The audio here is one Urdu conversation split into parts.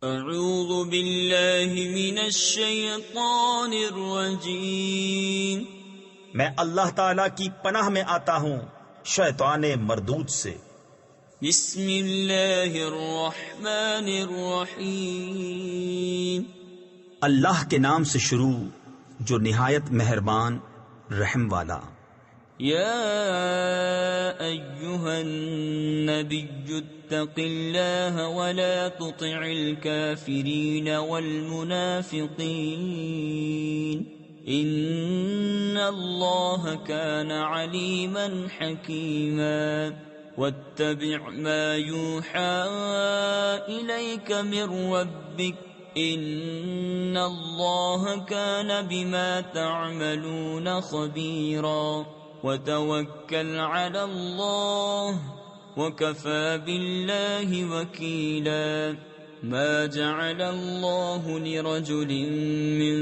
اعوذ باللہ من الشیطان الرجیم، میں اللہ تعالی کی پناہ میں آتا ہوں شیطان مردود سے۔ بسم اللہ الرحمن الرحیم، اللہ کے نام سے شروع جو نہایت مہربان رحم والا۔ یا ایہا النبی اتق اللہ ولا تطع الکافرین والمنافقین ان اللہ کان علیما حکیما واتبع ما یوحى الیک من ربک ان اللہ کان بما تعملون خبیرا وتوکل علی اللہ وَكَفَى بِاللَّهِ وَكِيلًا مَا جَعَلَ اللَّهُ لِرَجُلٍ مِّن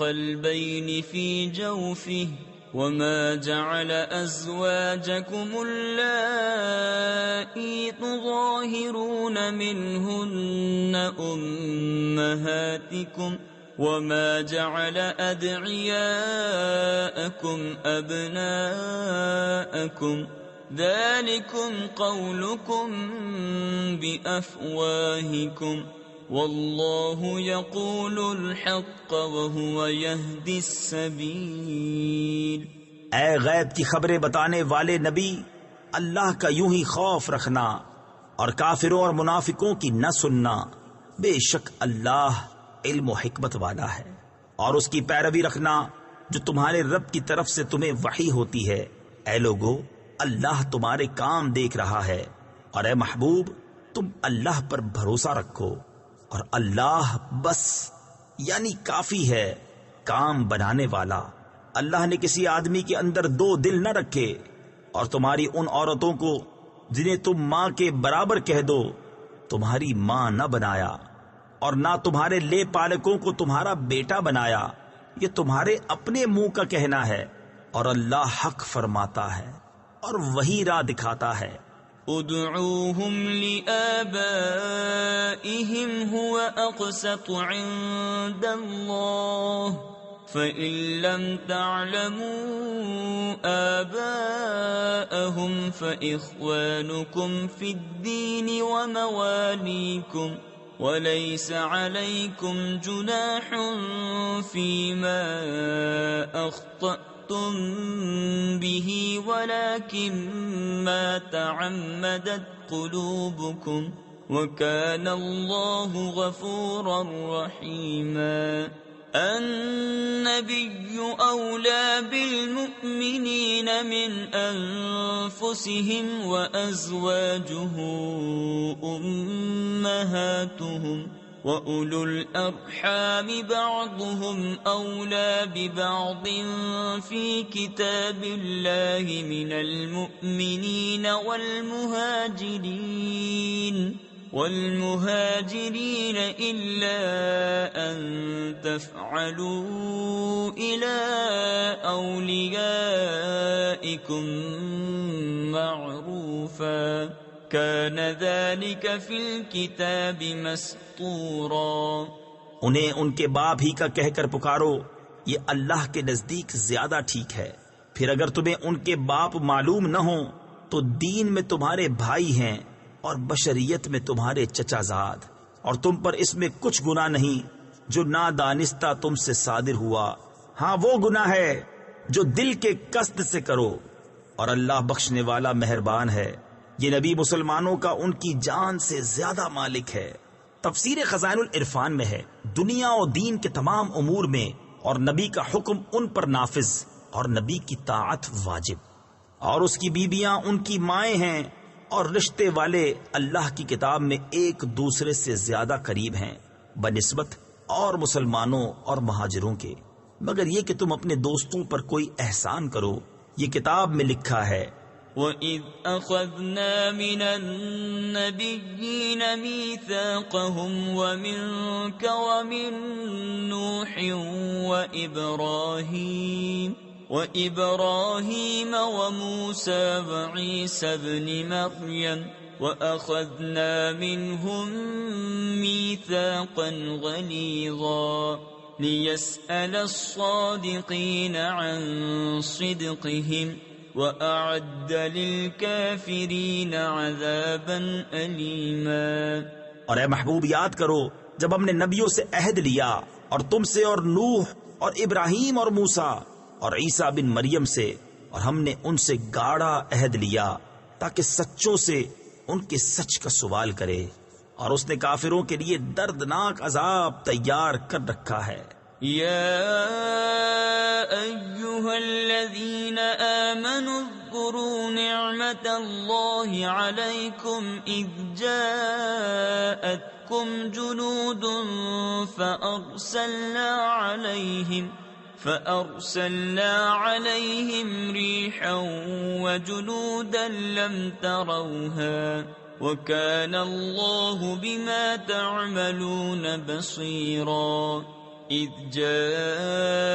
قَلْبَيْنِ فِي جَوْفِهِ وَمَا جَعَلَ أَزْوَاجَكُمُ اللَّائِي تُظَاهِرُونَ مِنْهُنَّ أُمَّهَاتِكُمْ وَمَا جَعَلَ أَدْعِيَاءَكُمْ أَبْنَاءَكُمْ ذَلِكُمْ قَوْلُكُمْ بِأَفْوَاهِكُمْ وَاللَّهُ يَقُولُ الْحَقَّ وَهُوَ يَهْدِي السَّبِيلَ۔ اے غیب کی خبریں بتانے والے نبی، اللہ کا یوں ہی خوف رکھنا اور کافروں اور منافقوں کی نہ سننا، بے شک اللہ علم و حکمت والا ہے، اور اس کی پیروی رکھنا جو تمہارے رب کی طرف سے تمہیں وحی ہوتی ہے۔ اے لوگو، اللہ تمہارے کام دیکھ رہا ہے، اور اے محبوب تم اللہ پر بھروسہ رکھو، اور اللہ بس یعنی کافی ہے کام بنانے والا۔ اللہ نے کسی آدمی کے اندر دو دل نہ رکھے، اور تمہاری ان عورتوں کو جنہیں تم ماں کے برابر کہہ دو تمہاری ماں نہ بنایا، اور نہ تمہارے لے پالکوں کو تمہارا بیٹا بنایا، یہ تمہارے اپنے منہ کا کہنا ہے، اور اللہ حق فرماتا ہے اور وہی راہ دکھاتا ہے۔ ادعوهم لآبائهم هو أقسط عند الله فإن لم تعلموا آباءهم فإخوانكم في الدين ومواليكم وليس عليكم جناح فيما أخطأتم به ولكن ما تعمدت قلوبكم وكان الله غفورا رحيما۔ النبي أولى بالمؤمنين من أنفسهم وأزواجه أمهاتهم وَأُولُو الْأَرْحَامِ بَعْضُهُمْ أَوْلَى بِبَعْضٍ فِي كِتَابِ اللَّهِ مِنَ الْمُؤْمِنِينَ وَالْمُهَاجِرِينَ إِلَّا أَن تَفْعَلُوا إِلَى أَوْلِيَائِكُمْ مَعْرُوفًا كَانَ ذَلِكَ فِي الْكِتَابِ مَسْطُورًا۔ انہیں ان کے باپ ہی کا کہہ کر پکارو، یہ اللہ کے نزدیک زیادہ ٹھیک ہے۔ پھر اگر تمہیں ان کے باپ معلوم نہ ہوں تو دین میں تمہارے بھائی ہیں اور بشریت میں تمہارے چچا زاد، اور تم پر اس میں کچھ گناہ نہیں جو نادانستہ تم سے صادر ہوا، ہاں وہ گناہ ہے جو دل کے قصد سے کرو، اور اللہ بخشنے والا مہربان ہے۔ یہ نبی مسلمانوں کا ان کی جان سے زیادہ مالک ہے۔ تفسیر خزائن العرفان میں ہے، دنیا و دین کے تمام امور میں اور نبی کا حکم ان پر نافذ اور نبی کی طاعت واجب، اور اس کی بیویاں ان کی مائیں ہیں، اور رشتے والے اللہ کی کتاب میں ایک دوسرے سے زیادہ قریب ہیں بنسبت اور مسلمانوں اور مہاجروں کے، مگر یہ کہ تم اپنے دوستوں پر کوئی احسان کرو، یہ کتاب میں لکھا ہے۔ وَإِذْ أَخَذْنَا مِنَ النَّبِيِّينَ مِيثَاقَهُمْ وَمِنكَ وَمِن نُوحٍ وَإِبْرَاهِيمَ وَمُوسَى وَعِيسَى ابْنِ مَرْيَمَ وَأَخَذْنَا مِنْهُمْ مِيثَاقًا غَلِيظًا لِيَسْأَلَ الصَّادِقِينَ عَنْ صِدْقِهِمْ وَأَعَدَّ لِلْكَافِرِينَ عَذَابًا أَلِيمًا۔ اور اے محبوب یاد کرو جب ہم نے نبیوں سے عہد لیا، اور تم سے اور نوح اور ابراہیم اور موسیٰ اور عیسیٰ بن مریم سے، اور ہم نے ان سے گاڑھا عہد لیا تاکہ سچوں سے ان کے سچ کا سوال کرے، اور اس نے کافروں کے لیے دردناک عذاب تیار کر رکھا ہے۔ يا أيها الذين آمنوا اذكروا نعمة الله عليكم إذ جاءتكم جنود فأرسلنا عليهم ريحا وجنودا لم تروها وكان الله بما تعملون بصيرا۔ إذ جاءوكم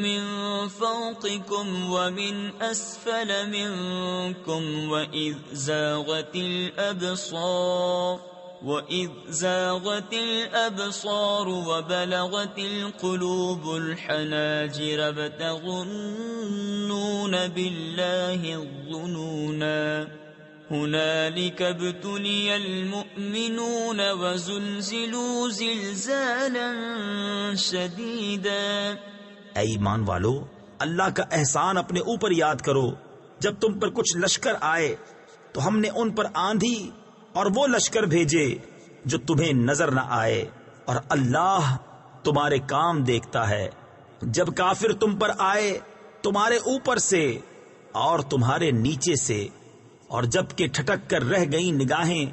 من فوقكم ومن أسفل منكم وإذ زاغت الأبصار وبلغت القلوب الحناجر وتظنون بالله الظنونا هنالك ابتلي المؤمنون وزلزلوا زلزالا شديدا۔ اے ایمان والو، اللہ کا احسان اپنے اوپر یاد کرو جب تم پر کچھ لشکر آئے تو ہم نے ان پر آندھی اور وہ لشکر بھیجے جو تمہیں نظر نہ آئے، اور اللہ تمہارے کام دیکھتا ہے۔ جب کافر تم پر آئے تمہارے اوپر سے اور تمہارے نیچے سے، اور جب کہ ٹھٹک کر رہ گئیں نگاہیں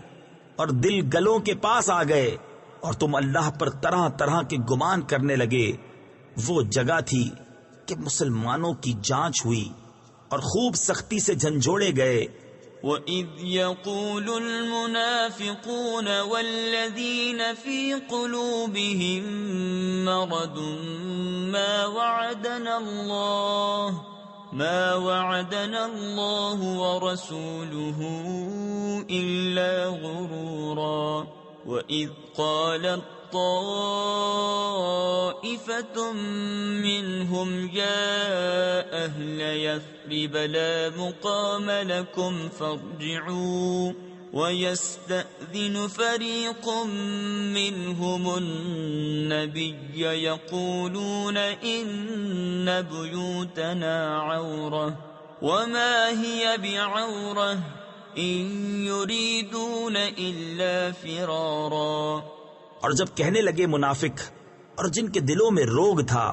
اور دل گلوں کے پاس آ گئے، اور تم اللہ پر طرح طرح کے گمان کرنے لگے، وہ جگہ تھی کہ مسلمانوں کی جانچ ہوئی اور خوب سختی سے جھنجھوڑے گئے۔ وَإِذْ يَقُولُ الْمُنَافِقُونَ وَالَّذِينَ فِي قُلُوبِهِم مَّرَضٌ ما وعدنا الله ورسوله إلا غرورا۔ وإذ قالت طائفة منهم يا أهل يثرب لا مقام لكم فارجعوا ويستأذن فريق منهم النبي يقولون إن بيوتنا عورة وما هي بعورة إن يريدون إلا فرارا۔ اور جب کہنے لگے منافق اور جن کے دلوں میں روگ تھا،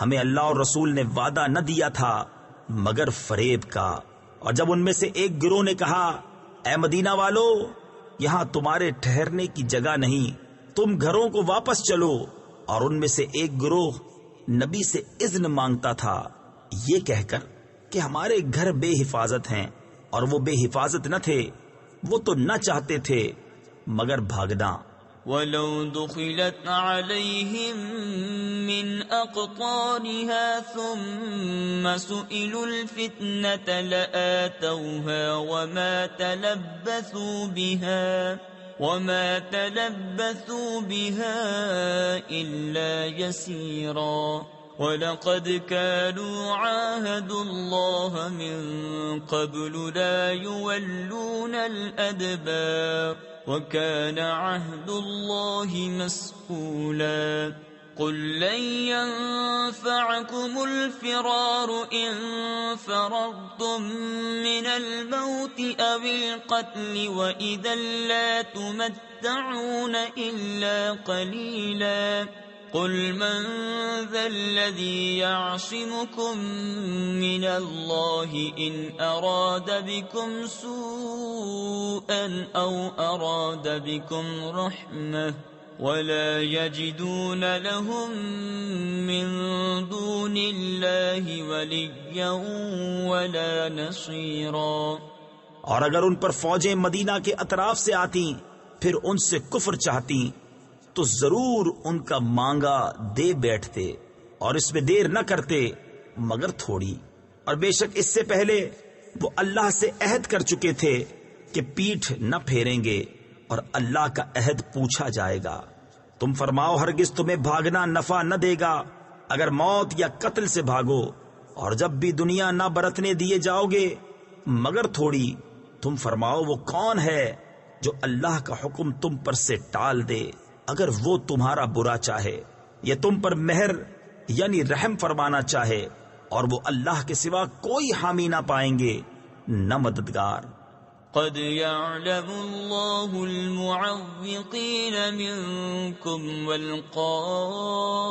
ہمیں اللہ اور رسول نے وعدہ نہ دیا تھا مگر فریب کا، اور جب ان میں سے ایک گروہ نے کہا اے مدینہ والو، یہاں تمہارے ٹھہرنے کی جگہ نہیں، تم گھروں کو واپس چلو، اور ان میں سے ایک گروہ نبی سے اذن مانگتا تھا یہ کہہ کر کہ ہمارے گھر بے حفاظت ہیں، اور وہ بے حفاظت نہ تھے، وہ تو نہ چاہتے تھے مگر بھاگنا۔ وَلَوْ دُخِلَتْ عَلَيْهِمْ مِنْ أَقْطَارِهَا ثُمَّ سُئِلُوا الْفِتْنَةَ لَآتَوْهَا وَمَا تَلَبَّثُوا بِهَا إِلَّا يَسِيرًا۔ وَلَقَدْ كَانُوا عَاهَدُوا اللَّهَ مِنْ قَبْلُ لَا يُوَلُّونَ الْأَدْبَارَ وَكَانَ عَهْدُ اللَّهِ مَسْئُولًا۔ قُلْ لَنْ يَنْفَعَكُمُ الْفِرَارُ إِنْ فَرَرْتُمْ مِنَ الْمَوْتِ أَوِ الْقَتْلِ وَإِذًا لَا تُمَتَّعُونَ إِلَّا قَلِيلًا۔ قُلْ مَنْ ذَا الَّذِي يَعْصِمُكُمْ مِنَ اللَّهِ إِنْ أَرَادَ بِكُمْ سُوءًا أَوْ أَرَادَ بِكُمْ رَحْمَةً وَلَا يَجِدُونَ لَهُم مِّن دُونِ اللَّهِ وَلِيًّا وَلَا نَصِيرًا۔ اور اگر ان پر فوجیں مدینہ کے اطراف سے آتی پھر ان سے کفر چاہتی تو ضرور ان کا مانگا دے بیٹھتے، اور اس میں دیر نہ کرتے مگر تھوڑی، اور بے شک اس سے پہلے وہ اللہ سے عہد کر چکے تھے کہ پیٹھ نہ پھیریں گے اور اللہ کا عہد پوچھا جائے گا۔ تم فرماؤ ہرگز تمہیں بھاگنا نفع نہ دے گا اگر موت یا قتل سے بھاگو، اور جب بھی دنیا نہ برتنے دیے جاؤ گے مگر تھوڑی۔ تم فرماؤ وہ کون ہے جو اللہ کا حکم تم پر سے ٹال دے اگر وہ تمہارا برا چاہے، یا تم پر مہر یعنی رحم فرمانا چاہے، اور وہ اللہ کے سوا کوئی حامی نہ پائیں گے نہ مددگار۔ قد يعلم الله المعوقين منكم والقائلين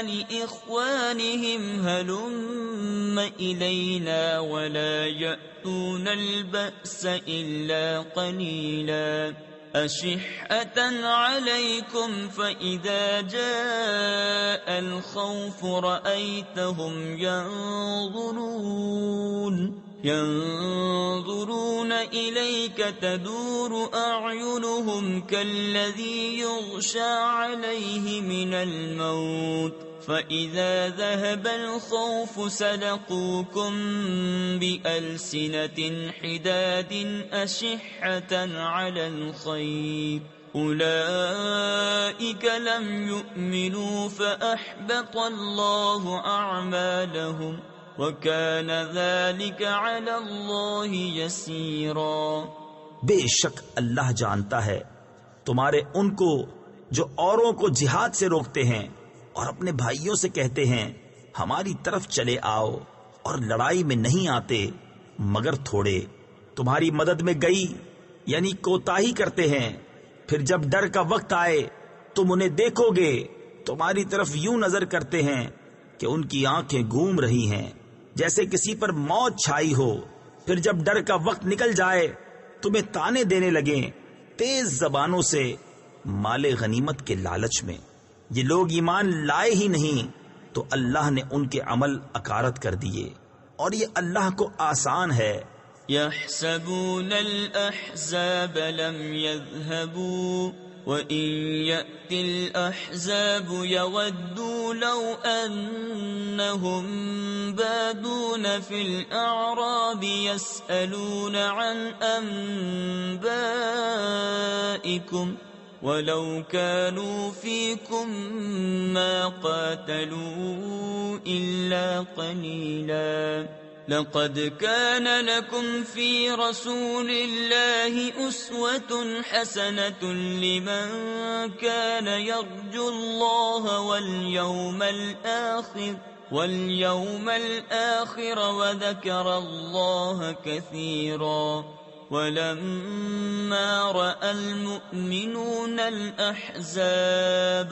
لإخوانهم هلم إلينا ولا يأتون البأس إلا قليلا أشحة عليكم فإذا جاء الخوف رأيتهم ينظرون إليك تدور أعينهم كالذي يغشى عليه من الموت فإذا ذهب الخوف سلقوكم بألسنة حداد أشحة على الخير أولئك لم يؤمنوا فأحبط الله أعمالهم وَكَانَ ذَلِكَ عَلَى اللَّهِ يَسِيرًا۔ بے شک اللہ جانتا ہے تمہارے ان کو جو اوروں کو جہاد سے روکتے ہیں اور اپنے بھائیوں سے کہتے ہیں ہماری طرف چلے آؤ، اور لڑائی میں نہیں آتے مگر تھوڑے۔ تمہاری مدد میں گئی یعنی کوتاہی کرتے ہیں، پھر جب ڈر کا وقت آئے تم انہیں دیکھو گے تمہاری طرف یوں نظر کرتے ہیں کہ ان کی آنکھیں گھوم رہی ہیں جیسے کسی پر موت چھائی ہو، پھر جب ڈر کا وقت نکل جائے تمہیں تانے دینے لگیں تیز زبانوں سے مال غنیمت کے لالچ میں۔ یہ لوگ ایمان لائے ہی نہیں تو اللہ نے ان کے عمل اکارت کر دیے، اور یہ اللہ کو آسان ہے۔ يحسبون الأحزاب لم يذهبوا وَإِن يَأْتِ الْأَحْزَابُ يَوَدُّوا لَوْ أَنَّهُمْ بَادُونَ فِي الْأَعْرَابِ يَسْأَلُونَ عَنْ أَنْبَائِكُمْ وَلَوْ كَانُوا فِيكُمْ مَا قَاتَلُوا إِلَّا قَلِيلًا لَقَدْ كَانَ لَكُمْ فِي رَسُولِ اللَّهِ أُسْوَةٌ حَسَنَةٌ لِمَنْ كَانَ يَرْجُو اللَّهَ وَالْيَوْمَ الْآخِرَ وَذَكَرَ اللَّهَ كَثِيرًا وَلَمَّا رَأَى الْمُؤْمِنُونَ الْأَحْزَابَ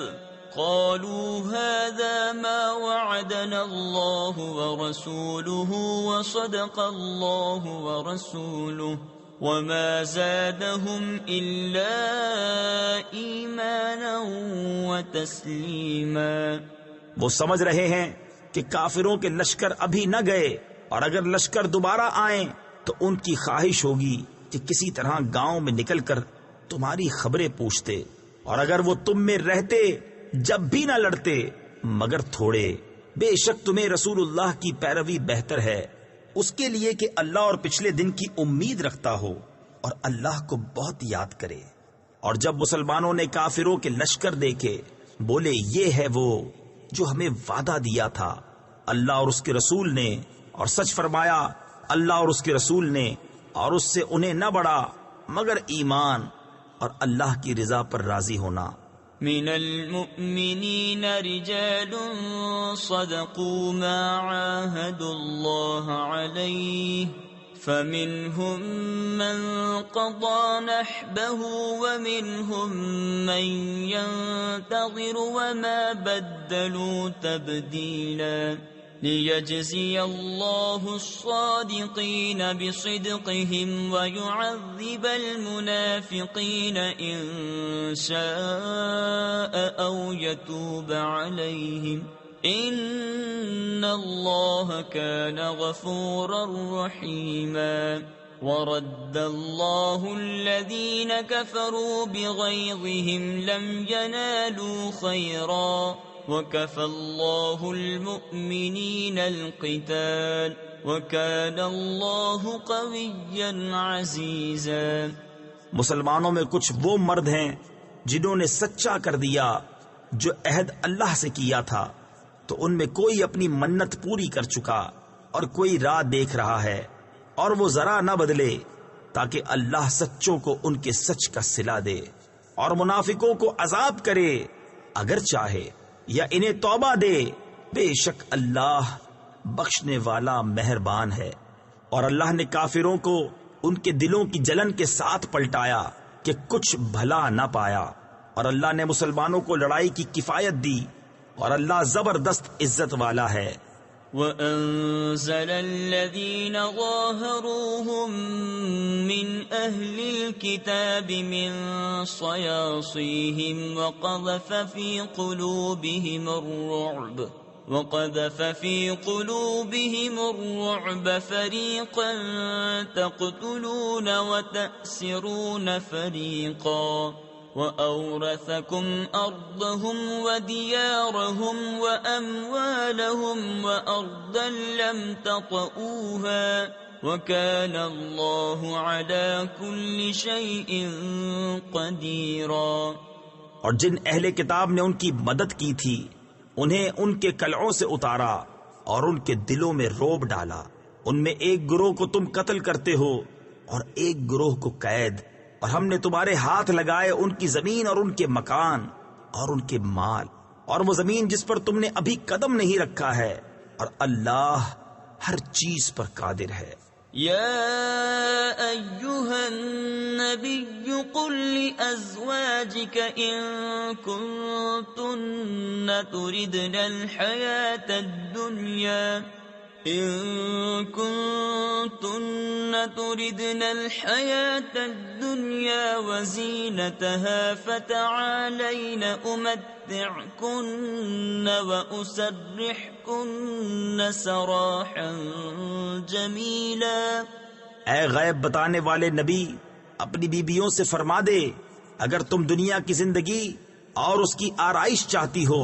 قالوا هذا ما وعدنا الله ورسوله وصدق الله ورسوله وما زادهم إلا إيمانا وتسليما۔ وہ سمجھ رہے ہیں کہ کافروں کے لشکر ابھی نہ گئے، اور اگر لشکر دوبارہ آئیں تو ان کی خواہش ہوگی کہ کسی طرح گاؤں میں نکل کر تمہاری خبریں پوچھتے، اور اگر وہ تم میں رہتے جب بھی نہ لڑتے مگر تھوڑے۔ بے شک تمہیں رسول اللہ کی پیروی بہتر ہے اس کے لیے کہ اللہ اور پچھلے دن کی امید رکھتا ہو اور اللہ کو بہت یاد کرے۔ اور جب مسلمانوں نے کافروں کے لشکر دیکھے بولے یہ ہے وہ جو ہمیں وعدہ دیا تھا اللہ اور اس کے رسول نے، اور سچ فرمایا اللہ اور اس کے رسول نے، اور اس سے انہیں نہ بڑھا مگر ایمان اور اللہ کی رضا پر راضی ہونا۔ من المؤمنين رجال صدقوا ما عاهدوا الله عليه فمنهم من قضى نحبه ومنهم من ينتظر وما بدلوا تبديلا ليجزي الله الصادقين بصدقهم ويعذب المنافقين إن شاء أو يتوب عليهم إن الله كان غفورا رحيما۔ ورد الله الذين كفروا بغيظهم لم ينالوا خيرا وَكَفَى اللَّهُ الْمُؤْمِنِينَ الْقِتَالَ وَكَانَ اللَّهُ قَوِيًّا عَزِيزًا۔ مسلمانوں میں کچھ وہ مرد ہیں جنہوں نے سچا کر دیا جو عہد اللہ سے کیا تھا، تو ان میں کوئی اپنی منت پوری کر چکا اور کوئی راہ دیکھ رہا ہے، اور وہ ذرا نہ بدلے تاکہ اللہ سچوں کو ان کے سچ کا صلہ دے اور منافقوں کو عذاب کرے اگر چاہے، یا انہیں توبہ دے، بے شک اللہ بخشنے والا مہربان ہے۔ اور اللہ نے کافروں کو ان کے دلوں کی جلن کے ساتھ پلٹایا کہ کچھ بھلا نہ پایا، اور اللہ نے مسلمانوں کو لڑائی کی کفایت دی، اور اللہ زبردست عزت والا ہے۔ وَأَنزَلَ الَّذِينَ ظَاهَرُوهُم مِّنْ أَهْلِ الْكِتَابِ مِنْ صَيَاصِيهِمْ وَقَذَفَ فِي قُلُوبِهِمُ الرُّعْبَ فَرِيقًا تَقْتُلُونَ وَتَأْسِرُونَ فَرِيقًا وَأَوْرَثَكُمْ أَرْضَهُمْ وَدِيَارَهُمْ وَأَمْوَالَهُمْ وَأَرْضًا لَّمْ تَطَئُوهَا وَكَانَ اللَّهُ عَلَى كُلِّ شَيْءٍ قَدِيرًا۔ اور جن اہل کتاب نے ان کی مدد کی تھی انہیں ان کے قلعوں سے اتارا اور ان کے دلوں میں روب ڈالا، ان میں ایک گروہ کو تم قتل کرتے ہو اور ایک گروہ کو قید، اور ہم نے تمہارے ہاتھ لگائے ان کی زمین اور ان کے مکان اور ان کے مال، اور وہ زمین جس پر تم نے ابھی قدم نہیں رکھا ہے، اور اللہ ہر چیز پر قادر ہے۔ يا أيها النبي قل لأزواجك إن كنتن تردن الحياة الدنيا وزينتها فتعالين أمتعكن وأسرحكن سراحا جميلا۔ اے غیب بتانے والے نبی، اپنی بیویوں سے فرما دے اگر تم دنیا کی زندگی اور اس کی آرائش چاہتی ہو۔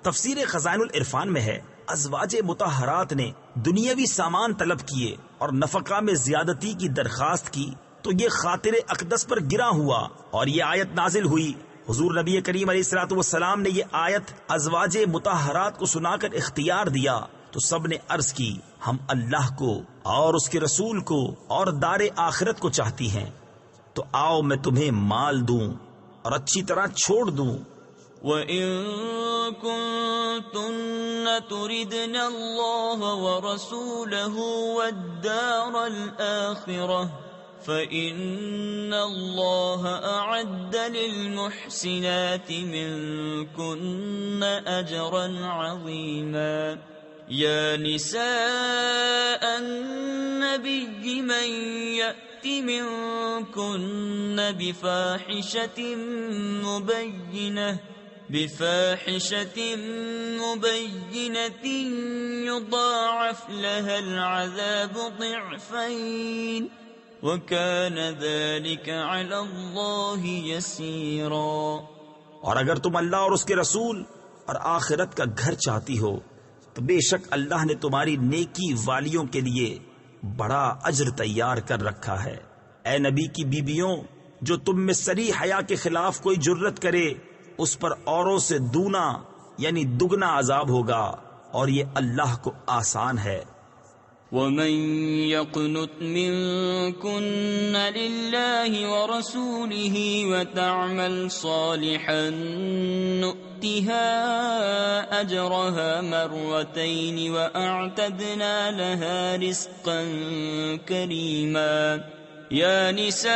تفسیر خزائن العرفان میں ہے ازواج مطہرات نے دنیاوی سامان طلب کیے اور نفقہ میں زیادتی کی درخواست کی تو یہ خاطر اقدس پر گرا ہوا اور یہ آیت نازل ہوئی۔ حضور نبی کریم علیہ الصلوۃ والسلام نے یہ آیت ازواج مطہرات کو سنا کر اختیار دیا تو سب نے عرض کی ہم اللہ کو اور اس کے رسول کو اور دار آخرت کو چاہتی ہیں، تو آؤ میں تمہیں مال دوں اور اچھی طرح چھوڑ دوں۔ وَإِن كُنتُنَّ تُرِدْنَ اللَّهَ وَرَسُولَهُ وَالدَّارَ الْآخِرَةَ فَإِنَّ اللَّهَ أَعَدَّ لِلْمُحْسِنَاتِ مِنكُنَّ أَجْرًا عَظِيمًا۔ يَا نِسَاءَ النَّبِيِّ مَن يَأْتِ مِنكُنَّ بِفَاحِشَةٍ مُبَيِّنَةٍ يُضَاعَفْ لَهَا الْعَذَابُ ضِعْفَيْنِ وَكَانَ ذَلِكَ عَلَى اللَّهِ يَسِيرًا۔ اور اگر تم اللہ اور اس کے رسول اور آخرت کا گھر چاہتی ہو تو بے شک اللہ نے تمہاری نیکی والیوں کے لیے بڑا اجر تیار کر رکھا ہے۔ اے نبی کی بیویوں، جو تم میں صریح حیا کے خلاف کوئی جرت کرے اس پر اوروں سے دونا یعنی دگنا عذاب ہوگا، اور یہ اللہ کو آسان ہے۔ وَمَن يَقْنُتْ مِنكُنَّ لِلَّهِ وَرَسُولِهِ وَتَعْمَلْ صَالِحًا نُؤْتِهَا أَجْرَهَا مَرَّتَيْنِ وَأَعْتَدْنَا لَهَا رِزْقًا كَرِيمًا۔ يَا نِسَاءَ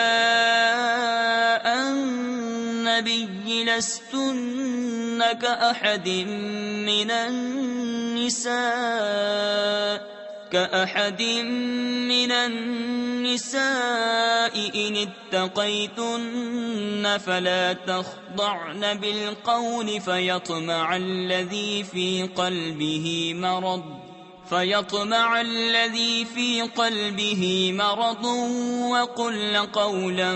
النَّبِيِّ لَسْتُنَّ كَأَحَدٍ مِّنَ النِّسَاءِ إِنِ اتَّقَيْتُنَّ فَلَا تَخْضَعْنَ بِالْقَوْلِ فَيَطْمَعَ الَّذِي فِي قَلْبِهِ مَرَضٌ وَقُلْنَ قَوْلًا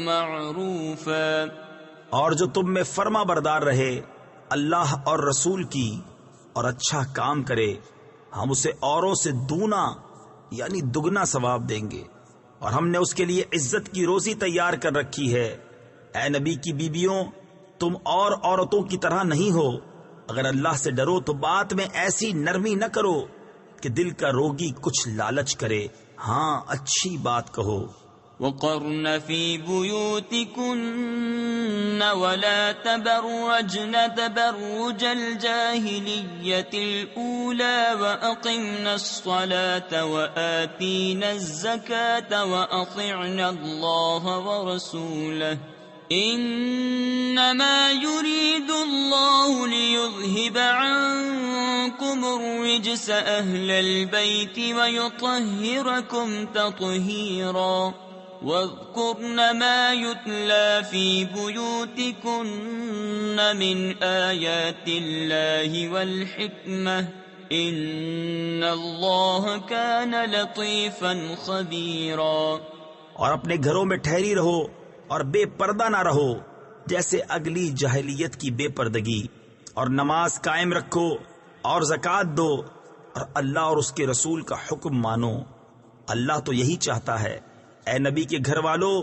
مَّعْرُوفًا۔ اور جو تم میں فرما بردار رہے اللہ اور رسول کی اور اچھا کام کرے ہم اسے اوروں سے دونا یعنی دگنا ثواب دیں گے، اور ہم نے اس کے لیے عزت کی روزی تیار کر رکھی ہے۔ اے نبی کی بیویوں، تم اور عورتوں کی طرح نہیں ہو، اگر اللہ سے ڈرو تو بات میں ایسی نرمی نہ کرو کہ دل کا روگی کچھ لالچ کرے، ہاں اچھی بات کہو۔ وقرن في بيوتكن ولا تبرجن تبرج الجاهلية الأولى وأقمنا الصلاة وآتينا الزكاة وأطعنا الله ورسوله إنما يريد الله ليذهب عنكم الرجس أهل البيت ويطهركم تطهيرا واذكرن ما يتلى في بيوتكن من آيات الله والحكمة إن الله كان لطيفا خبيرا۔ اور اپنے گھروں میں ٹھہری رہو اور بے پردہ نہ رہو جیسے اگلی جاہلیت کی بے پردگی، اور نماز قائم رکھو اور زکوٰۃ دو اور اللہ اور اس کے رسول کا حکم مانو۔ اللہ تو یہی چاہتا ہے اے نبی کے گھر والو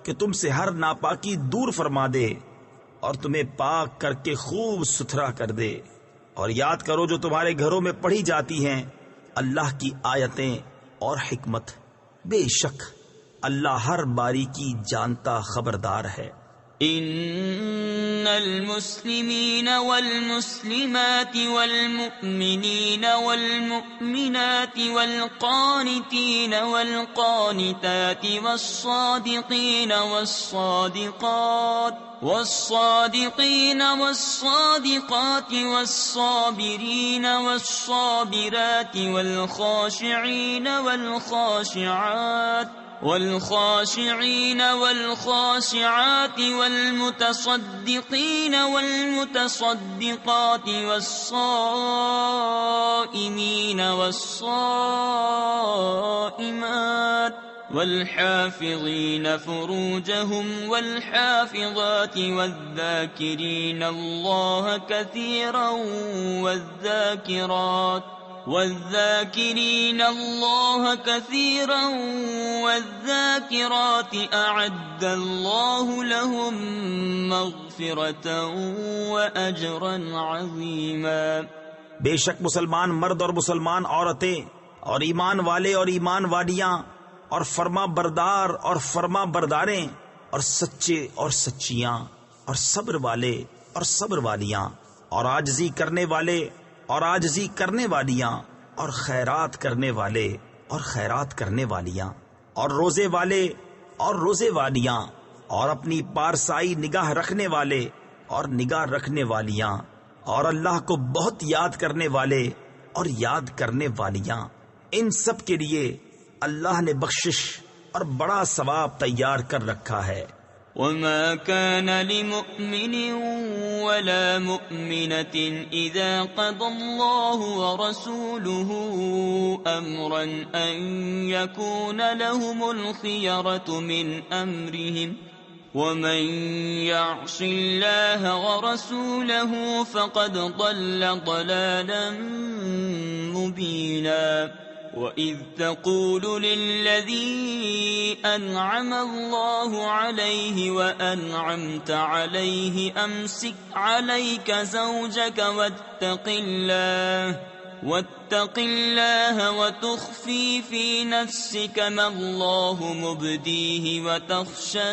کہ تم سے ہر ناپاکی دور فرما دے اور تمہیں پاک کر کے خوب ستھرا کر دے، اور یاد کرو جو تمہارے گھروں میں پڑھی جاتی ہیں اللہ کی آیتیں اور حکمت، بے شک اللہ ہر باریکی جانتا خبردار ہے۔ ان المسلمین والمسلمات والمؤمنین والمؤمنات والقانتین والقانتات والصادقین والصادقات والصابرین والصابرات والخاشعین والخاشعات والمتصدقين والمتصدقات والصائمين والصائمات والحافظين فروجهم والحافظات والذاكرين الله كثيرا والذاكرين الله كثيرا والذاكرات أعد الله لهم مغفرة وأجرا عظيما۔ بے شک مسلمان مرد اور مسلمان عورتیں اور ایمان والے اور ایمان والیاں اور فرما بردار اور فرما برداریں اور سچے اور سچیاں اور صبر والے اور صبر والیاں اور عاجزی کرنے والے اور عاجزی کرنے والیاں اور خیرات کرنے والے اور خیرات کرنے والیاں اور روزے والے اور روزے والیاں اور اپنی پارسائی نگاہ رکھنے والے اور نگاہ رکھنے والیاں اور اللہ کو بہت یاد کرنے والے اور یاد کرنے والیاں، ان سب کے لیے اللہ نے بخشش اور بڑا ثواب تیار کر رکھا ہے۔ وما كان لمؤمن ولا مؤمنة إذا قضى الله ورسوله أمرا أن يكون لهم الخيرة من أمرهم ومن يعص الله ورسوله فقد ضل ضلالا مبينا۔ وَإِذْ تَقُولُ لِلَّذِي أَنْعَمَ اللَّهُ عَلَيْهِ وَأَنْعَمْتَ عَلَيْهِ أَمْسِكْ عَلَيْكَ زَوْجَكَ وَاتَّقِ اللَّهَ وَتُخْفِي فِي نَفْسِكَ مَا اللَّهُ مُبْدِيهِ وَتَخْشَى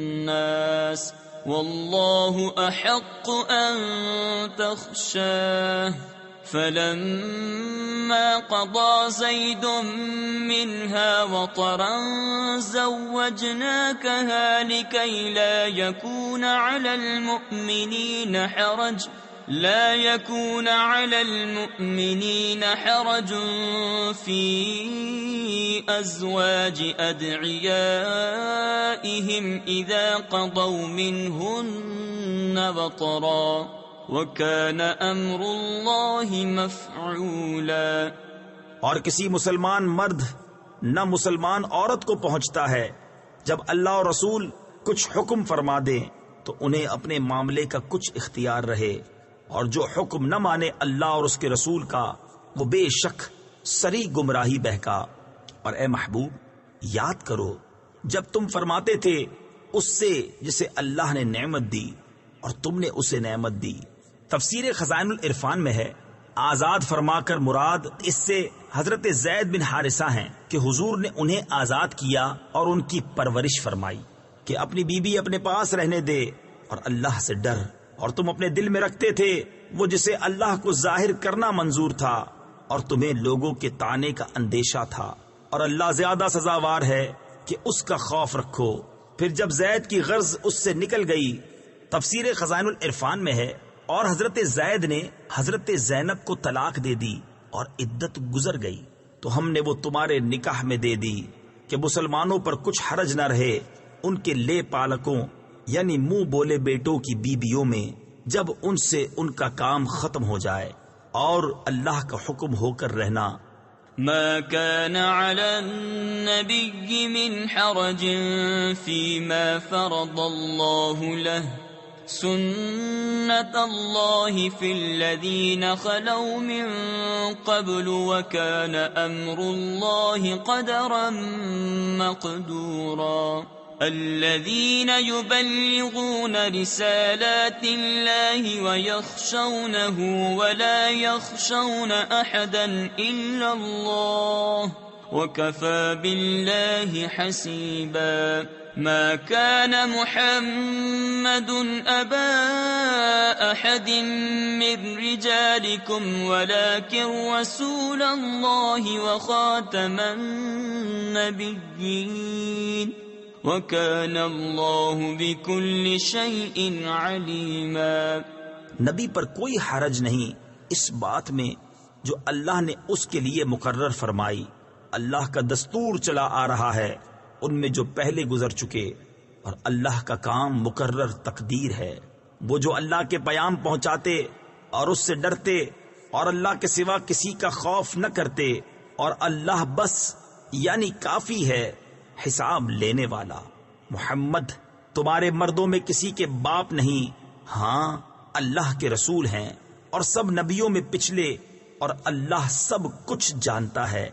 النَّاسَ وَاللَّهُ أَحَقُّ أَن تَخْشَاهُ فَلَمَّا قَضَى زَيْدٌ مِّنْهَا وَطَرًا زَوَّجْنَاكَهَا لِكَيْ لَا يَكُونَ عَلَى الْمُؤْمِنِينَ حَرَجٌ فِي أَزْوَاجِ أَدْعِيَائِهِمْ إِذَا قَضَوْا مِنْهُنَّ وَطَرًا وَكَانَ أَمْرُ اللَّهِ مَفْعُولًا۔ اور کسی مسلمان مرد نہ مسلمان عورت کو پہنچتا ہے جب اللہ اور رسول کچھ حکم فرما دیں تو انہیں اپنے معاملے کا کچھ اختیار رہے، اور جو حکم نہ مانے اللہ اور اس کے رسول کا وہ بے شک سری گمراہی بہکا۔ اور اے محبوب یاد کرو جب تم فرماتے تھے اس سے جسے اللہ نے نعمت دی اور تم نے اسے نعمت دی۔ تفسیر خزائن العرفان میں ہے آزاد فرما کر مراد اس سے حضرت زید بن حارثہ ہیں کہ حضور نے انہیں آزاد کیا اور ان کی پرورش فرمائی کہ اپنی بیوی اپنے پاس رہنے دے اور اللہ سے ڈر، اور تم اپنے دل میں رکھتے تھے وہ جسے اللہ کو ظاہر کرنا منظور تھا اور تمہیں لوگوں کے طعنے کا اندیشہ تھا، اور اللہ زیادہ سزاوار ہے کہ اس کا خوف رکھو۔ پھر جب زید کی غرض اس سے نکل گئی، تفسیر خزائن العرفان میں ہے اور حضرت زید نے حضرت زینب کو طلاق دے دی اور عدت گزر گئی تو ہم نے وہ تمہارے نکاح میں دے دی کہ مسلمانوں پر کچھ حرج نہ رہے ان کے لے پالکوں یعنی منہ بولے بیٹوں کی بیویوں میں جب ان سے ان کا کام ختم ہو جائے، اور اللہ کا حکم ہو کر رہنا۔ ما كان على النبي من حرج فيما فرض الله له سنة الله في الذين خلوا من قبل وكان أمر الله قدرا مقدورا الذين يبلغون رسالات الله ويخشونه ولا يخشون أحدا إلا الله وكفى بالله حسيبا ما كان محمد أبا أحد من رجالكم ولكن رسول الله وخاتم النبيين وَكَانَ اللَّهُ بِكُلِّ شَيْءٍ عَلِيمًا۔ نبی پر کوئی حرج نہیں اس بات میں جو اللہ نے اس کے لیے مقرر فرمائی، اللہ کا دستور چلا آ رہا ہے ان میں جو پہلے گزر چکے، اور اللہ کا کام مقرر تقدیر ہے۔ وہ جو اللہ کے پیام پہنچاتے اور اس سے ڈرتے اور اللہ کے سوا کسی کا خوف نہ کرتے، اور اللہ بس یعنی کافی ہے حساب لینے والا۔ محمد تمہارے مردوں میں کسی کے باپ نہیں، ہاں اللہ کے رسول ہیں اور سب نبیوں میں پچھلے، اور اللہ سب کچھ جانتا ہے۔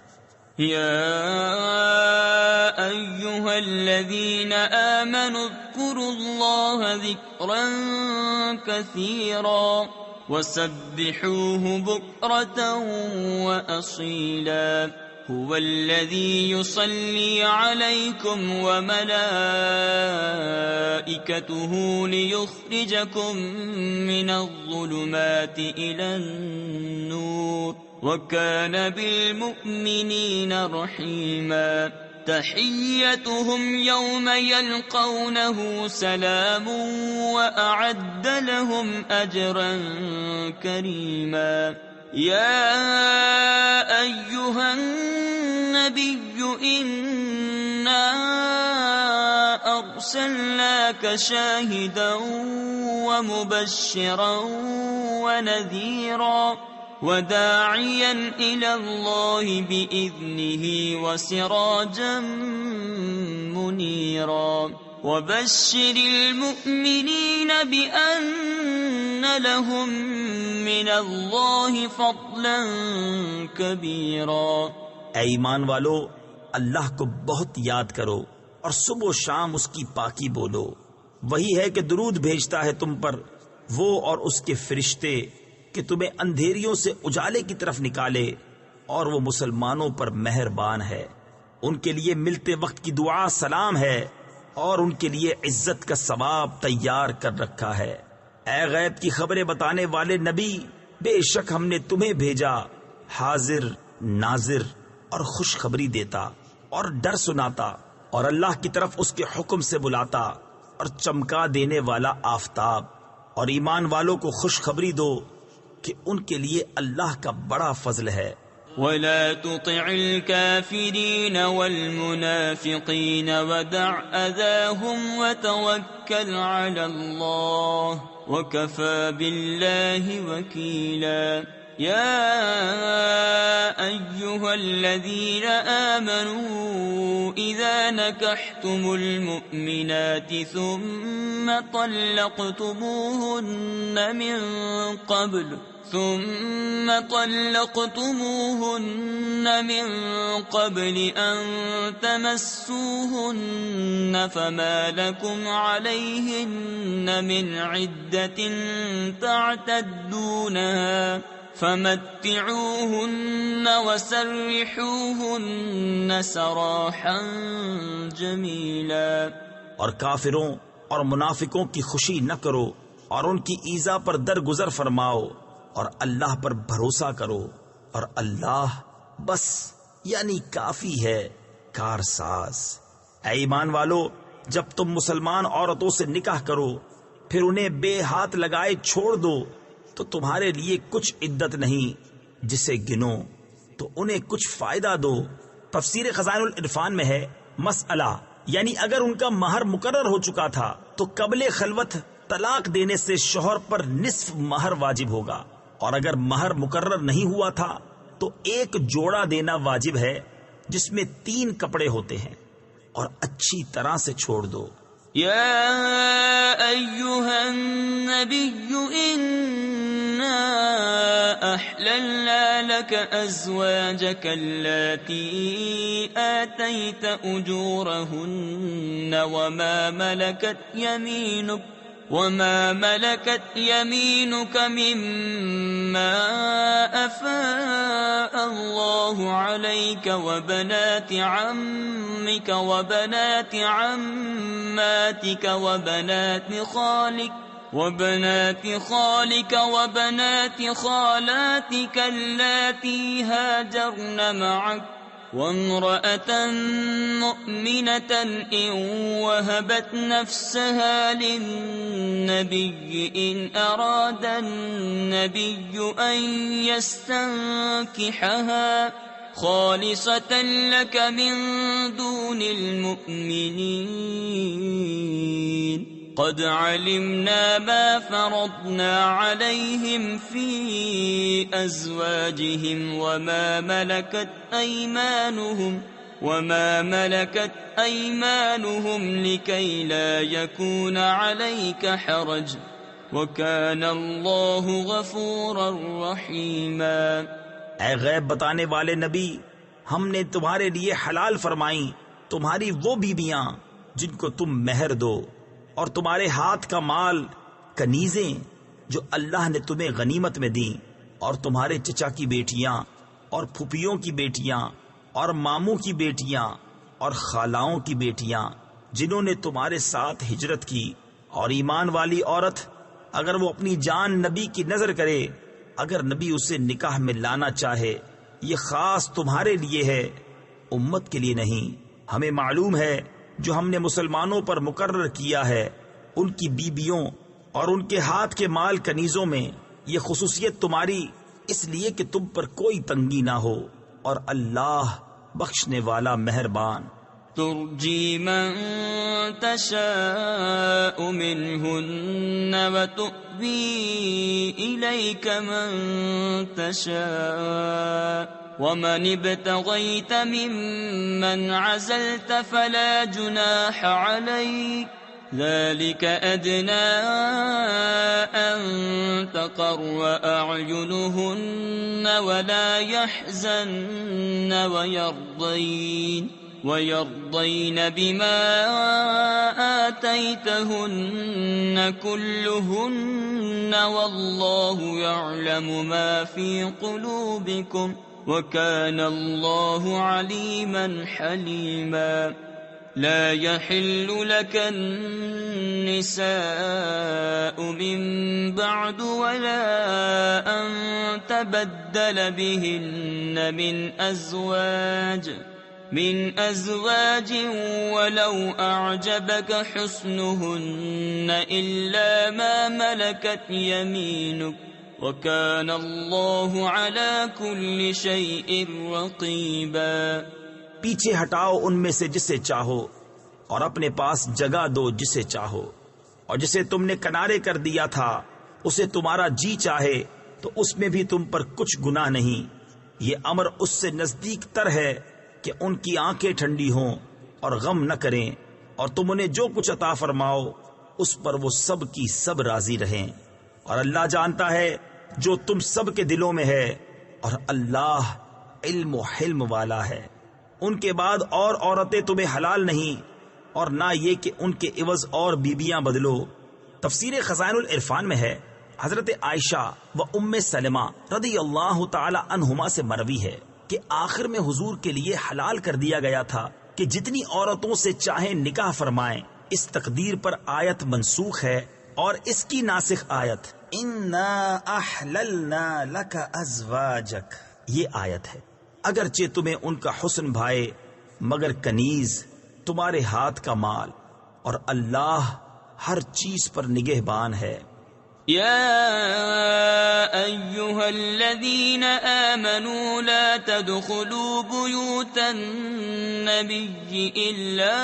يا أيها الذين آمنوا اذكروا الله ذكرا كثيرا وسبحوه بكرة وأصيلا هو الذي يصلي عليكم وملائكته ليخرجكم من الظلمات إلى النور وكان بالمؤمنين رحيما تحيتهم يوم يلقونه سلام وأعد لهم أجرا كريما يا أيها النبي إنا أرسلناك شاهدا ومبشرا ونذيرا وداعيا إلى الله بإذنه وسراجا منيرا وبشر المؤمنين بأن لهم من الله فضلا كبيرا۔ اے ایمان والو، اللہ کو بہت یاد کرو اور صبح و شام اس کی پاکی بولو۔ وہی ہے کہ درود بھیجتا ہے تم پر وہ اور اس کے فرشتے کہ تمہیں اندھیریوں سے اجالے کی طرف نکالے، اور وہ مسلمانوں پر مہربان ہے۔ ان کے لیے ملتے وقت کی دعا سلام ہے، اور ان کے لیے عزت کا ثواب تیار کر رکھا ہے۔ اے غیب کی خبریں بتانے والے نبی، بے شک ہم نے تمہیں بھیجا حاضر ناظر اور خوشخبری دیتا اور ڈر سناتا، اور اللہ کی طرف اس کے حکم سے بلاتا، اور چمکا دینے والا آفتاب، اور ایمان والوں کو خوشخبری دو کہ ان کے لیے اللہ کا بڑا فضل ہے۔ ولا تطع الكافرين والمنافقين ودع أذاهم وتوكل على الله وكفى بالله وكيلا۔ يا أيها الذين آمنوا إذا نكحتم المؤمنات ثم طلقتموهن من قبل أن تمسوهن فما لكم عليهن من عدة تعتدونها فمتعوهن وسرحوهن سراحا جمیلا۔ اور کافروں اور منافقوں کی خوشی نہ کرو اور ان کی ایذا پر درگزر فرماؤ اور اللہ پر بھروسہ کرو، اور اللہ بس یعنی کافی ہے کارساز۔ اے ایمان والو، جب تم مسلمان عورتوں سے نکاح کرو پھر انہیں بے ہاتھ لگائے چھوڑ دو تو تمہارے لیے کچھ عدت نہیں جسے گنو، تو انہیں کچھ فائدہ دو۔ تفسیر خزائن العرفان میں ہے مسئلہ، یعنی اگر ان کا مہر مقرر ہو چکا تھا تو قبل خلوت طلاق دینے سے شوہر پر نصف مہر واجب ہوگا، اور اگر مہر مقرر نہیں ہوا تھا تو ایک جوڑا دینا واجب ہے جس میں 3 کپڑے ہوتے ہیں، اور اچھی طرح سے چھوڑ دو۔ یا ایہا النبی انا احللنا لك ازواجك اللاتی آتیت اجورہن وما ملكت يمينك مما أفاء الله عليك وبنات عمك وبنات عماتك وبنات خالك وبنات خالاتك اللاتي هاجرن معك وامرأة مؤمنة إن وهبت نفسها للنبي إن أراد النبي أن يستنكحها خالصة لك من دون المؤمنين قد علمنا ما فرضنا عليهم في أزواجهم وما ملكت أيمانهم لكي لا يكون عليك حرج وكان الله غفورا رحيما۔ اے غیب بتانے والے نبی، ہم نے تمہارے لیے حلال فرمائیں تمہاری وہ بیویاں جن کو تم مہر دو، اور تمہارے ہاتھ کا مال، کنیزیں جو اللہ نے تمہیں غنیمت میں دیں، اور تمہارے چچا کی بیٹیاں اور پھوپھیوں کی بیٹیاں اور ماموں کی بیٹیاں اور خالاؤں کی بیٹیاں جنہوں نے تمہارے ساتھ ہجرت کی، اور ایمان والی عورت اگر وہ اپنی جان نبی کی نظر کرے، اگر نبی اسے نکاح میں لانا چاہے، یہ خاص تمہارے لیے ہے، امت کے لیے نہیں۔ ہمیں معلوم ہے جو ہم نے مسلمانوں پر مقرر کیا ہے ان کی بیبیوں اور ان کے ہاتھ کے مال کنیزوں میں، یہ خصوصیت تمہاری اس لیے کہ تم پر کوئی تنگی نہ ہو، اور اللہ بخشنے والا مہربان۔ ترجی من تشاء منہن وتؤوی الیک من تشاء ومن ابتغیت ممن عزلت فلا جناح علیک ذلك أدنى أن تقر أعينهن ولا يحزن ويرضين بما آتيتهن كلهن والله يعلم ما في قلوبكم وكان الله عليما حليما۔ لا يحل لك النساء من بعد ولا أن تبدل بهن من أزواج ولو أعجبك حسنهن إلا ما ملكت يمينك وكان الله على كل شيء رقيبا۔ پیچھے ہٹاؤ ان میں سے جسے چاہو اور اپنے پاس جگہ دو جسے چاہو، اور جسے تم نے کنارے کر دیا تھا اسے تمہارا جی چاہے تو اس میں بھی تم پر کچھ گناہ نہیں۔ یہ امر اس سے نزدیک تر ہے کہ ان کی آنکھیں ٹھنڈی ہوں اور غم نہ کریں، اور تم انہیں جو کچھ عطا فرماؤ اس پر وہ سب کی سب راضی رہیں، اور اللہ جانتا ہے جو تم سب کے دلوں میں ہے، اور اللہ علم و حلم والا ہے۔ ان کے بعد اور عورتیں تمہیں حلال نہیں، اور نہ یہ کہ ان کے عوض اور بیبیاں بدلو۔ تفسیر خزائن العرفان میں ہے، حضرت عائشہ و ام سلمہ رضی اللہ تعالی عنہما سے مروی ہے کہ آخر میں حضور کے لیے حلال کر دیا گیا تھا کہ جتنی عورتوں سے چاہیں نکاح فرمائیں۔ اس تقدیر پر آیت منسوخ ہے، اور اس کی ناسخ آیت اِنَّا أَحْلَلْنَا لَكَ أَزْوَاجَكَ یہ آیت ہے۔ اگرچہ تمہیں ان کا حسن بھائے، مگر کنیز تمہارے ہاتھ کا مال، اور اللہ ہر چیز پر نگہبان ہے۔ يا أيها الذين آمنوا لا تدخلوا بيوت النبي إلا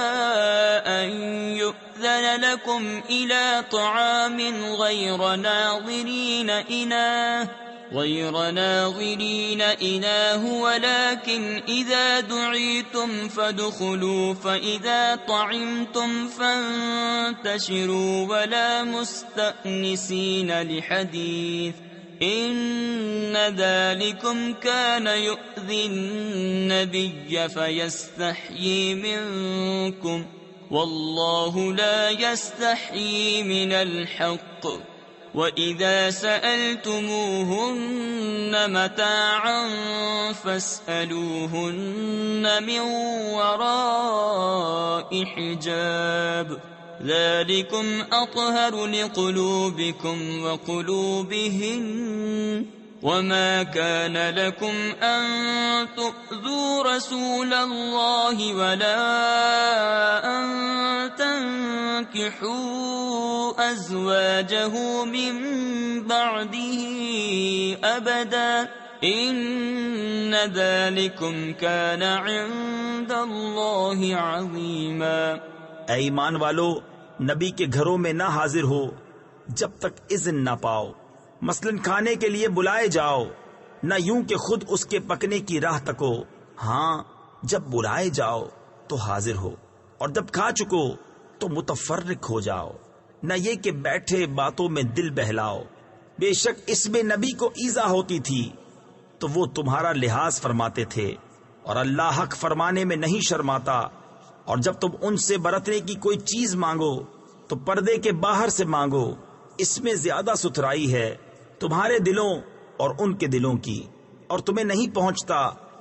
أن يؤذن لكم إلى طعام غير ناظرين إناه ولكن إذا دعيتم فادخلوا فإذا طعمتم فانتشروا ولا مستأنسين لحديث إن ذلكم كان يؤذي النبي فيستحيي منكم والله لا يستحيي من الحق وَإِذَا سَأَلْتُمُوهُنَّ مَتَاعًا فَاسْأَلُوهُنَّ مِنْ وَرَاءِ حِجَابٍ ذَلِكُمْ أَطْهَرُ لِقُلُوبِكُمْ وَقُلُوبِهِنَّ وَمَا كَانَ لَكُمْ أَن تُؤْذُوا رَسُولَ اللَّهِ وَلَا أَن تَنكِحُوا أَزْوَاجَهُ مِن بَعْدِهِ أَبَدًا إِنَّ ذَلِكُمْ كَانَ عِندَ اللَّهِ عَظِيمًا۔ اے ایمان والو، نبی کے گھروں میں نہ حاضر ہو جب تک اذن نہ پاؤ، مثلاً کھانے کے لیے بلائے جاؤ، نہ یوں کہ خود اس کے پکنے کی راہ تکو، ہاں جب بلائے جاؤ تو حاضر ہو، اور جب کھا چکو تو متفرق ہو جاؤ، نہ یہ کہ بیٹھے باتوں میں دل بہلاؤ۔ بے شک اس میں نبی کو ایذا ہوتی تھی تو وہ تمہارا لحاظ فرماتے تھے، اور اللہ حق فرمانے میں نہیں شرماتا۔ اور جب تم ان سے برتنے کی کوئی چیز مانگو تو پردے کے باہر سے مانگو، اس میں زیادہ ستھرائی ہے تمہارے دلوں اور ان کے دلوں کی، اور تمہیں نہیں پہنچتا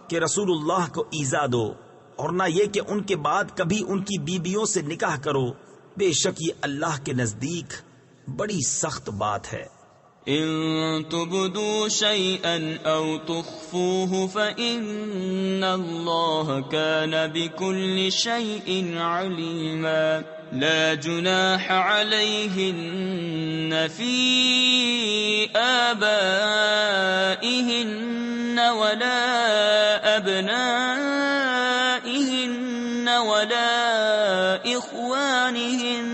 کہ رسول اللہ کو ایذا دو، اور نہ یہ کہ ان کے بعد کبھی ان کی بیویوں سے نکاح کرو، بے شک یہ اللہ کے نزدیک بڑی سخت بات ہے۔ إن تبدوا شيئا أو تخفوه فإن الله كان بكل شيء عليما لا جناح عليهن في آبائهن ولا أبنائهن ولا إخوانهن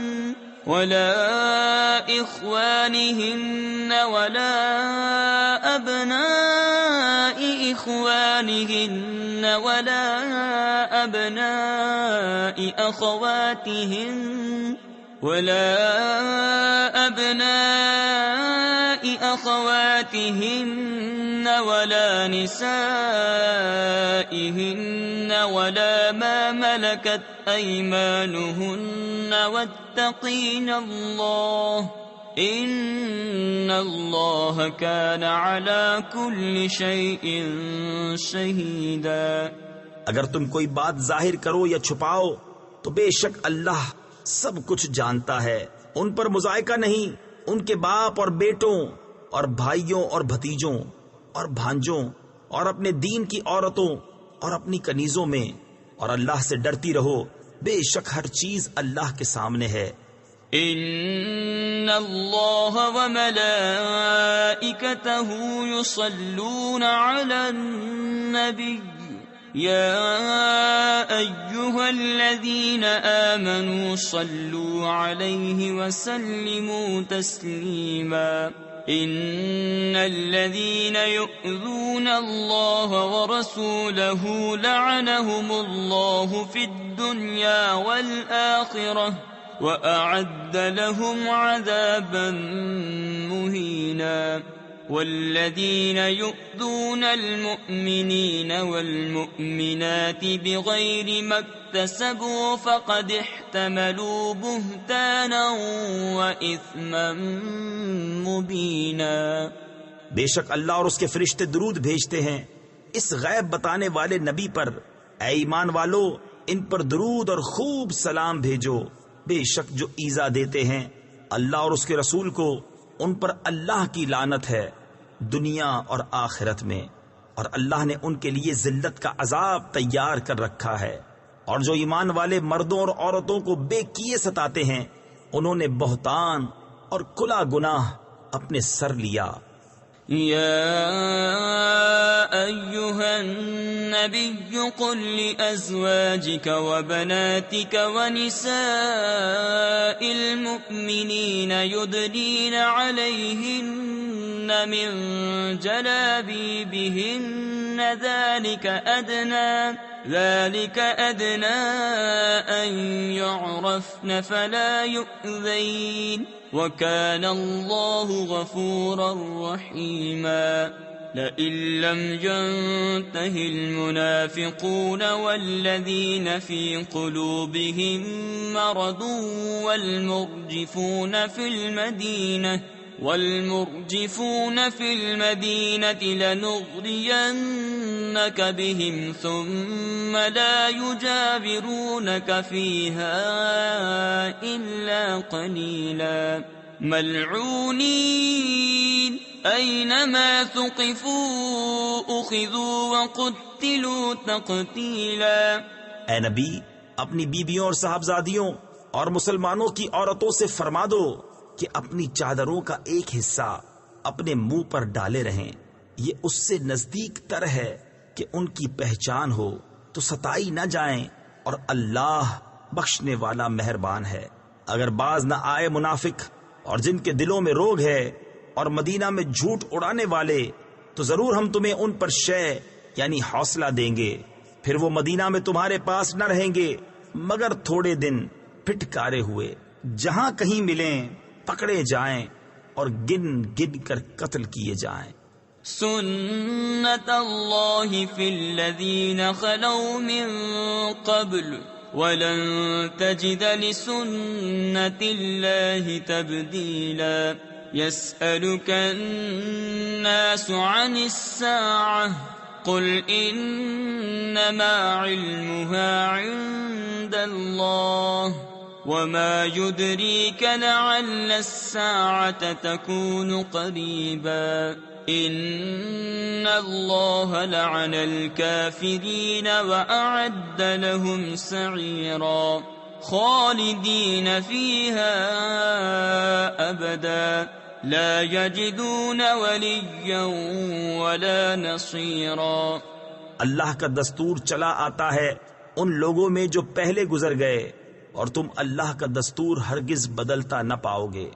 ولا أبناء إخوانهن ولا أبناء أخواتهن ولا نسائهن ولا ما ملكت أيمانهن واتقين الله إن الله كان على كل شيء شهيدا۔ اگر تم کوئی بات ظاہر کرو یا چھپاؤ تو بے شک اللہ سب کچھ جانتا ہے۔ ان پر مذائقہ نہیں، ان کے باپ اور بیٹوں اور بھائیوں اور بھتیجوں اور بھانجوں اور اپنے دین کی عورتوں اور اپنی کنیزوں میں، اور اللہ سے ڈرتی رہو، بے شک ہر چیز اللہ کے سامنے ہے۔ ان اللہ وملائکتہ یصلون علی النبی یا ایہا الذین آمنوا صلوا علیہ وسلموا تسلیما۔ إن الذين يؤذون الله ورسوله لعنهم الله في الدنيا والآخرة وأعد لهم عذابا مهينا والذين يؤذون المؤمنين والمؤمنات بغير ما اكتسبوا فقد احتملوا بهتانا وإثما مبينا. بے شک اللہ اور اس کے فرشتے درود بھیجتے ہیں اس غیب بتانے والے نبی پر. اے ایمان والو ان پر درود اور خوب سلام بھیجو. بے شک جو ایذا دیتے ہیں اللہ اور اس کے رسول کو ان پر اللہ کی لعنت ہے دنیا اور آخرت میں، اور اللہ نے ان کے لیے ذلت کا عذاب تیار کر رکھا ہے. اور جو ایمان والے مردوں اور عورتوں کو بے کیے ستاتے ہیں انہوں نے بہتان اور کھلا گناہ اپنے سر لیا. يا أيها النبي قل لأزواجك وبناتك ونساء المؤمنين يدنين عليهن من جلابيبهن ذلك أدنى أن يعرفن فلا يؤذين وَكَانَ اللَّهُ غَفُورًا رَّحِيمًا. لَئِن لَّمْ يَنْتَهِ الْمُنَافِقُونَ وَالَّذِينَ فِي قُلُوبِهِم مَّرَضٌ وَالْمُرْجِفُونَ فِي الْمَدِينَةِ لَنُغْرِيَنَّكَ بِهِمْ ثُمَّ لَا يُجَاوِرُونَكَ فِيهَا إِلَّا قَلِيلًا مَلْعُونِينَ أَيْنَمَا ثُقِفُوا أُخِذُوا وَقُتِّلُوا تَقْتِيلًا. اے نبی اپنی بیویوں اور صاحبزادیوں اور مسلمانوں کی عورتوں سے فرما دو کہ اپنی چادروں کا ایک حصہ اپنے منہ پر ڈالے رہیں، یہ اس سے نزدیک تر ہے کہ ان کی پہچان ہو تو ستائی نہ جائیں، اور اللہ بخشنے والا مہربان ہے. اگر باز نہ آئے منافق اور جن کے دلوں میں روگ ہے اور مدینہ میں جھوٹ اڑانے والے، تو ضرور ہم تمہیں ان پر شے یعنی حوصلہ دیں گے، پھر وہ مدینہ میں تمہارے پاس نہ رہیں گے مگر تھوڑے دن، پھٹکارے ہوئے. جہاں کہیں ملیں پکڑے جائیں اور گن گن کر قتل کیے جائیں. سنت اللہ فی الذین خلو من قبل ولن تجد لسنت اللہ تبدیلا. يسألك الناس عن الساعة قل إنما علمها عند الله وما يدريك لعل الساعة تكون قريبا. إن الله لعن الكافرين وأعد لهم سعيرا خالدين فيها أبدا لا يجدون وليا ولا نصيرا. اللہ کا دستور چلا آتا ہے ان لوگوں میں جو پہلے گزر گئے، اور تم اللہ کا دستور ہرگز بدلتا نہ پاؤ گے.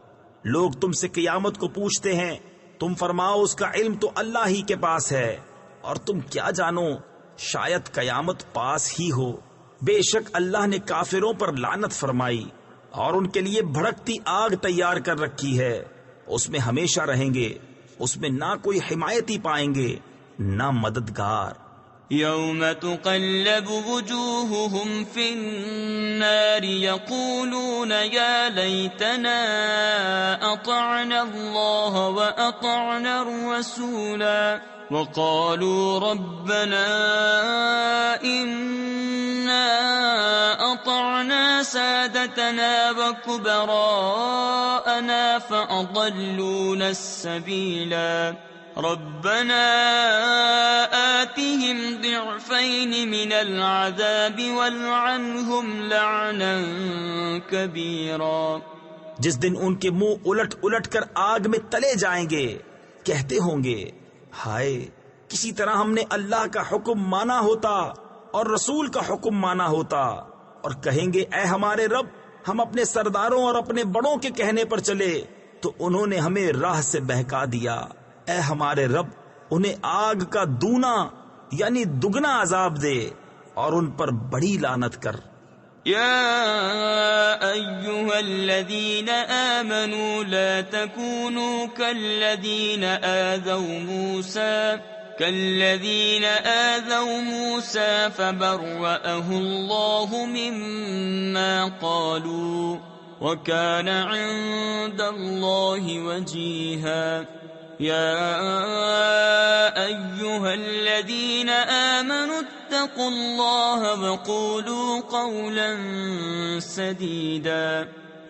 لوگ تم سے قیامت کو پوچھتے ہیں، تم فرماؤ اس کا علم تو اللہ ہی کے پاس ہے، اور تم کیا جانو شاید قیامت پاس ہی ہو. بے شک اللہ نے کافروں پر لعنت فرمائی اور ان کے لیے بھڑکتی آگ تیار کر رکھی ہے، اس میں ہمیشہ رہیں گے، اس میں نہ کوئی حمایتی پائیں گے نہ مددگار. يوم تقلب وجوههم في النار يقولون يا ليتنا أطعنا الله وأطعنا الرسولا وقالوا ربنا إنا أطعنا سادتنا وكبراءنا فأضلونا السبيلا ربنا آتهم ضعفين من العذاب والعنهم لعنا كبيرا. جس دن ان کے منہ الٹ الٹ کر آگ میں تلے جائیں گے، کہتے ہوں گے ہائے کسی طرح ہم نے اللہ کا حکم مانا ہوتا اور رسول کا حکم مانا ہوتا، اور کہیں گے اے ہمارے رب ہم اپنے سرداروں اور اپنے بڑوں کے کہنے پر چلے، تو انہوں نے ہمیں راہ سے بہکا دیا۔ اے ہمارے رب، انہیں آگ کا دونا یعنی دگنا عذاب دے اور ان پر بڑی لعنت کر۔ يا أيها الذين آمنوا لا تكونوا كالذين آذوا موسى فبرأه الله مما قالوا وكان عند الله وجيها۔ يا أيها الذين آمنوا اتقوا الله وقولوا قولا سديدا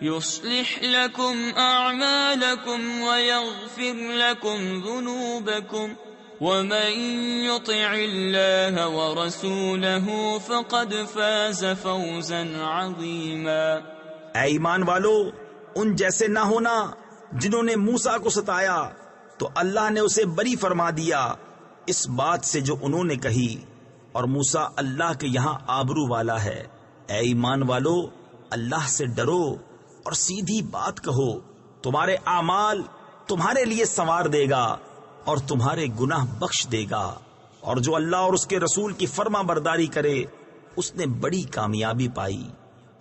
يصلح لكم أعمالكم ويغفر لكم ذنوبكم ومن يطع الله ورسوله فقد فاز فوزا عظيما۔ اے ایمان والو، ان جیسے نہ ہونا جنہوں نے موسیٰ کو ستایا تو اللہ نے اسے بری فرما دیا اس بات سے جو انہوں نے کہی، اور موسیٰ اللہ کے یہاں آبرو والا ہے۔ اے ایمان والو، اللہ سے ڈرو اور سیدھی بات کہو، تمہارے اعمال تمہارے لیے سنوار دے گا اور تمہارے گناہ بخش دے گا، اور جو اللہ اور اس کے رسول کی فرما برداری کرے اس نے بڑی کامیابی پائی۔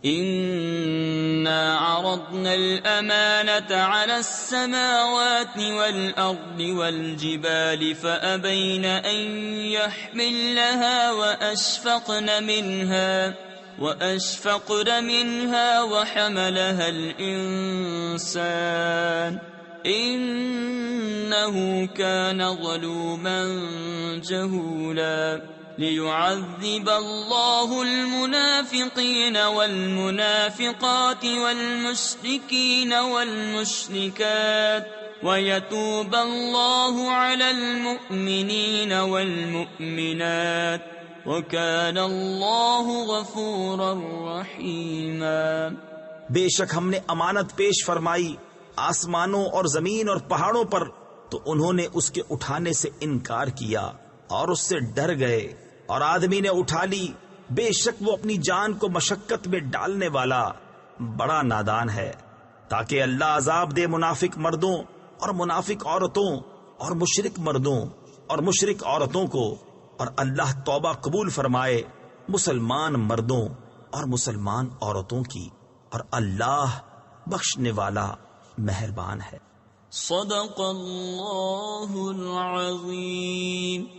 إنا عرضنا الأمانة على السماوات والأرض والجبال فأبين أن يحملنها وأشفقن منها وحملها الإنسان إنه كان ظلوما جهولا۔ ليعذب الله المنافقين والمنافقات والمشركين والمشركات ويتوب الله على المؤمنين والمؤمنات وكان الله غفورا رحيما۔ بے شک ہم نے امانت پیش فرمائی آسمانوں اور زمین اور پہاڑوں پر، تو انہوں نے اس کے اٹھانے سے انکار کیا اور اس سے ڈر گئے، اور آدمی نے اٹھا لی، بے شک وہ اپنی جان کو مشقت میں ڈالنے والا بڑا نادان ہے، تاکہ اللہ عذاب دے منافق مردوں اور منافق عورتوں اور مشرک مردوں اور مشرک عورتوں کو، اور اللہ توبہ قبول فرمائے مسلمان مردوں اور مسلمان عورتوں کی، اور اللہ بخشنے والا مہربان ہے۔ صدق اللہ العظیم۔